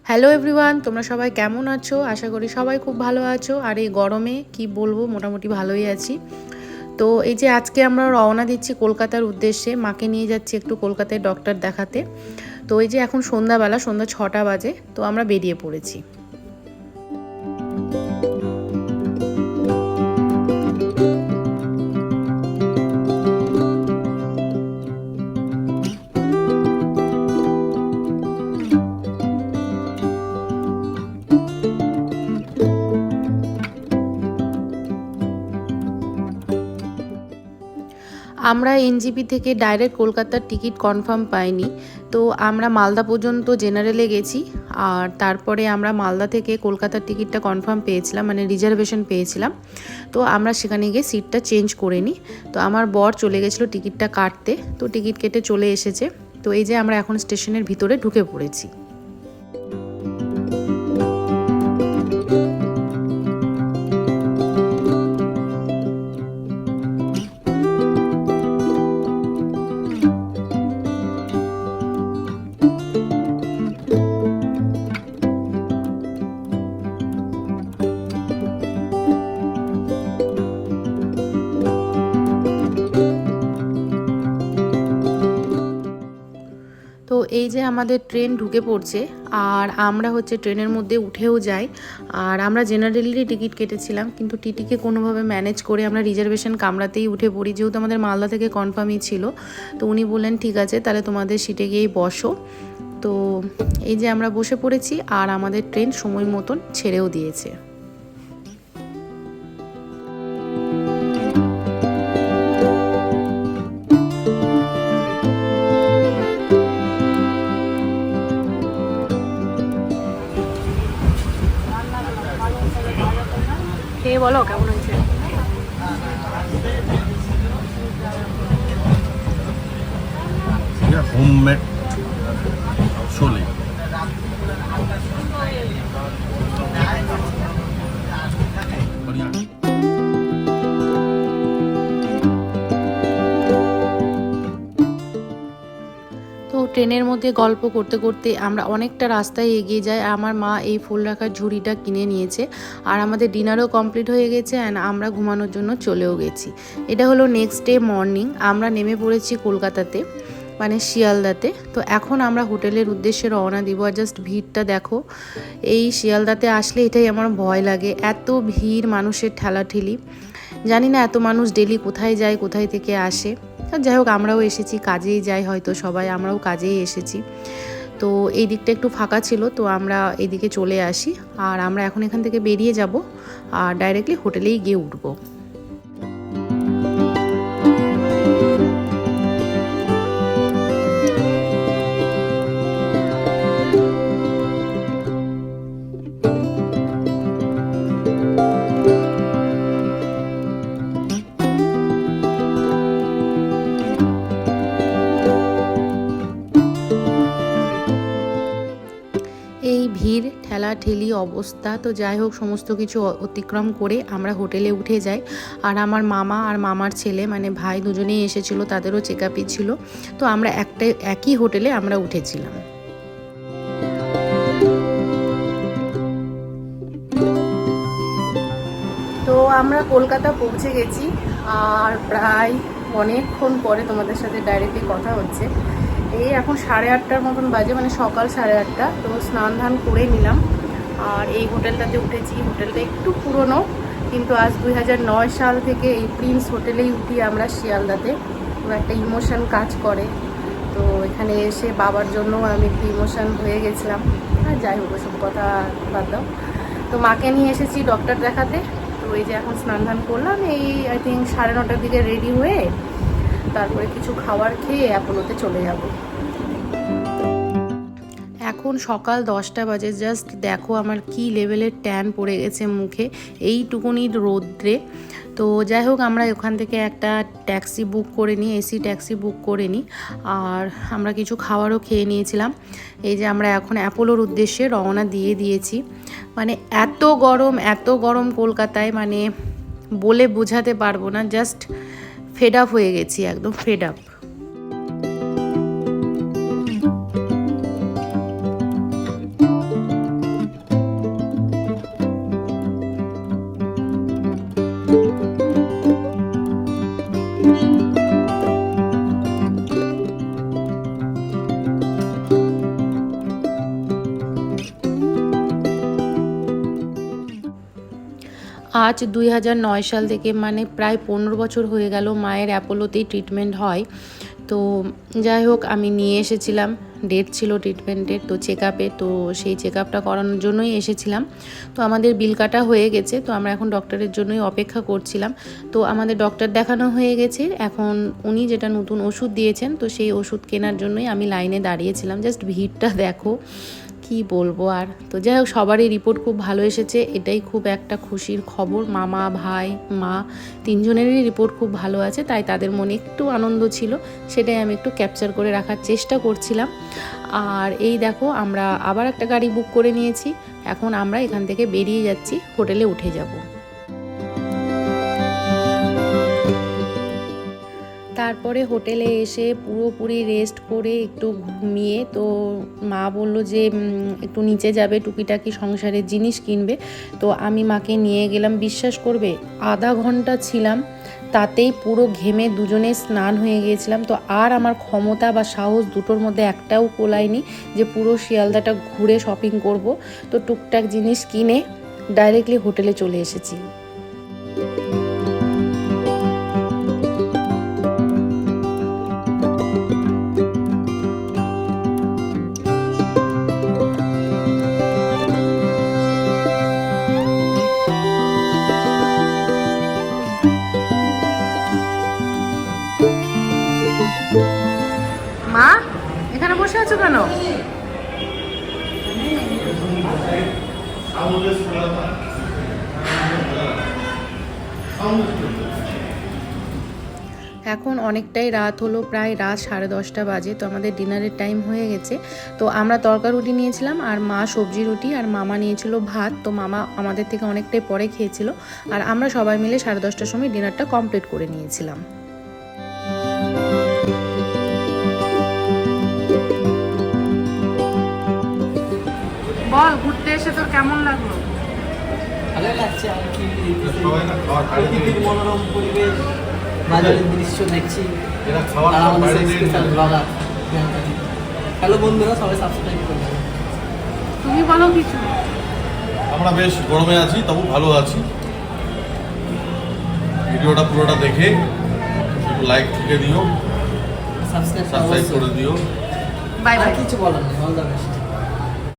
Hello everyone, তোমরা সবাই কেমন আছো? আশা করি সবাই খুব ভালো আছো। আর এই গরমে কি বলবো, মোটামুটি ভালোই আছি। তো এই যে আজকে আমরা রওনা দিচ্ছি কলকাতার উদ্দেশ্যে। মাকে নিয়ে যাচ্ছি একটু কলকাতায় ডক্টর দেখাতে। তো এই যে এখন সন্ধ্যা 6টা বাজে, তো আমরা বেরিয়ে পড়েছি। আমরা এনজিপি থেকে ডাইরেক্ট কলকাতার টিকিট কনফার্ম পাইনি, তো আমরা মালদা পর্যন্ত জেনারেলে গেছি। আর তারপরে আমরা মালদা থেকে কলকাতার টিকিটটা কনফার্ম পেয়েছিলাম, মানে রিজার্ভেশন পেয়েছিলাম। তো আমরা সেখানে গিয়ে সিটটা চেঞ্জ করে নিই। তো আমার বর চলে গেছিলো টিকিটটা কাটতে, তো টিকিট কেটে চলে এসেছে। তো এই যে আমরা এখন স্টেশনের ভিতরে ঢুকে পড়েছি। তো এই যে আমাদের ট্রেন ঢুকে পড়ছে, আর আমরা ট্রেনের মধ্যে উঠেও যাই। আর আমরা জেনারেলি টিকিট কেটেছিলাম, কিন্তু টিটিকে কোনোভাবে ম্যানেজ করে আমরা রিজার্ভেশন কামরাতেই উঠে পড়ি, যেহেতু আমাদের মালদা থেকে কনফার্মই ছিল। তো উনি বললেন ঠিক আছে, তাহলে তোমাদের সিটে গিয়েই বসো। তো এই যে আমরা বসে পড়েছি, আর আমাদের ট্রেন সময় মতন ছেড়েও দিয়েছে। খেয়ে বলো কেমন হয়েছে। হোমমেড ছোলে। তো ট্রেনের মধ্যে গল্প করতে করতে আমরা অনেকটা রাস্তায় এগিয়ে যাই। আমার মা এই ফুল রাখার ঝুড়িটা কিনে নিয়েছে, আর আমাদের ডিনারও কমপ্লিট হয়ে গেছে, অ্যান্ড আমরা ঘুমানোর জন্য চলেও গেছি। এটা হলো নেক্সট ডে মর্নিং। আমরা নেমে পড়েছি কলকাতাতে, মানে শিয়ালদাতে। তো এখন আমরা হোটেলের উদ্দেশ্যে রওনা দিব। আর জাস্ট ভিড়টা দেখো, এই শিয়ালদাতে আসলে এটাই আমার ভয় লাগে, এত ভিড়, মানুষের ঠেলাঠেলি। জানি না এত মানুষ ডেলি কোথায় যায়, কোথায় থেকে আসে। যাই হোক, আমরাও এসেছি, কাজেই যাই হয়তো সবাই, আমরাও কাজেই এসেছি। তো এই দিকটা একটু ফাঁকা ছিল, তো আমরা এইদিকে চলে আসি। আর আমরা এখন এখান থেকে বেরিয়ে যাব, আর ডাইরেক্টলি হোটেলেই গিয়ে উঠবো। এই ভিড় ঠেলাঠেলি অবস্থা, তো যাই হোক সমস্ত কিছু অতিক্রম করে আমরা হোটেলে উঠে যাই। আর আমার মামা আর মামার ছেলে, মানে ভাই, দুজনেই এসেছিল, তাদেরও চেক আপই ছিল। তো আমরা একই হোটেলে আমরা উঠেছিলাম। তো আমরা কলকাতা পৌঁছে গেছি, আর প্রায় অনেকক্ষণ পরে তোমাদের সাথে ডাইরেক্টলি কথা হচ্ছে। এই এখন 8:30টার মতন বাজে, মানে সকাল 8:30। তো স্নান ধান করে নিলাম, আর এই হোটেলটাতে উঠেছি। হোটেলটা একটু পুরনো, কিন্তু আজ 2009 সাল থেকে এই প্রিন্স হোটেলেই উঠি আমরা শিয়ালদাতে। একটা ইমোশন কাজ করে। তো এখানে এসে বাবার জন্য আমি একটু ইমোশন হয়ে গেছিলাম। আর যাই হোক, ওসব কথা বাদ দাও। তো মাকে নিয়ে এসেছি ডক্টর দেখাতে। তো এই যে এখন স্নান ধান করলাম, এই আই থিঙ্ক 9:30টার দিকে রেডি হয়ে তারপরে কিছু খাবার খেয়ে অ্যাপোলোতে চলে যাব। এখন সকাল 10টা বাজে। জাস্ট দেখো আমার কি লেভেলের ট্যান পড়ে গেছে মুখে এইটুকুনি রোদ্রে। তো যাই হোক, আমরা ওখান থেকে একটা ট্যাক্সি বুক করে নিই, এসি ট্যাক্সি বুক করে নিই। আর আমরা কিছু খাবারও খেয়ে নিয়েছিলাম। এই যে আমরা এখন অ্যাপোলোর উদ্দেশ্যে রওনা দিয়েছি। মানে এত গরম কলকাতায়, মানে বলে বোঝাতে পারবো না। জাস্ট ফেড আপ হয়ে গেছি, একদম ফেড আপ। আজ 2009 সাল থেকে মানে প্রায় 15 বছর হয়ে গেল মায়ের অ্যাপোলোতেই ট্রিটমেন্ট হয়। তো যাই হোক, আমি নিয়ে এসেছিলাম, ডেট ছিল ট্রিটমেন্টের, তো চেক আপে, তো সেই চেক আপটা করানোর জন্যই এসেছিলাম। তো আমাদের বিল কাটা হয়ে গেছে, তো আমরা এখন ডক্টরের জন্যই অপেক্ষা করছিলাম। তো আমাদের ডক্টর দেখানো হয়ে গেছে, এখন উনি যেটা নতুন ওষুধ দিয়েছেন, তো সেই ওষুধ কেনার জন্যই আমি লাইনে দাঁড়িয়েছিলাম। জাস্ট ভিড়টা দেখো, কি বলবো আর। তো যাই হোক, সবারই রিপোর্ট খুব ভালো এসেছে, এটাই খুব একটা খুশির খবর। মামা, ভাই, মা তিনজনেরই রিপোর্ট খুব ভালো আছে, তাই তাদের মনে একটু আনন্দ ছিল, সেটাই আমি একটু ক্যাপচার করে রাখার চেষ্টা করছিলাম। আর এই দেখো, আমরা আবার একটা গাড়ি বুক করে নিয়েছি, এখন আমরা এখান থেকে বেরিয়ে যাচ্ছি, হোটেলে উঠে যাব। তারপরে হোটেলে এসে পুরোপুরি রেস্ট করে একটু ঘুমিয়ে, তো মা বলল যে একটু নিচে যাবে, টুকিটাকি সংসারের জিনিস কিনবে। তো আমি মাকে নিয়ে গেলাম। বিশ্বাস করবে, আধা ঘন্টা ছিলাম, তাতেই পুরো ঘেমে দুজনে স্নান হয়ে গিয়েছিলাম। তো আর আমার ক্ষমতা বা সাহস দুটোর মধ্যে একটাও কোলায়নি যে পুরো শিয়ালদাটা ঘুরে শপিং করব। তো টুকটাক জিনিস কিনে ডাইরেক্টলি হোটেলে চলে এসেছি। মা, এখানে বসে আছো কেন? এখন অনেকটাই রাত হলো, প্রায় রাত 10:30 বাজে। তো আমাদের ডিনারের টাইম হয়ে গেছে। তো আমরা তরকা রুটি নিয়েছিলাম, আর মা সবজি রুটি, আর মামা নিয়েছিল ভাত। তো মামা আমাদের থেকে অনেকটাই পরে খেয়েছিল, আর আমরা সবাই মিলে 10:30টার সময় ডিনারটা কমপ্লিট করে নিয়েছিলাম। বল, ঘুরতে এসে তোর কেমন লাগলো? ভালো লাগছে আর কি, প্রকৃতির মনোরম পরিবেশ, বাজারের দৃশ্য দেখছি। আর আমাদের স্পেশাল ব্লগার। হ্যালো বন্ধুরা, সবাই সাবস্ক্রাইব করবেন। তুমি বলো কিছু। আমরা বেশ গরমে আছি, তবু ভালো আছি। ভিডিওটা পুরোটা দেখে একটু লাইক ঠুকে দিও, সাবস্ক্রাইব সাবস্ক্রাইব করে দিও। Bye bye. কিছু বলার নেই, অল দ্য বেস্ট।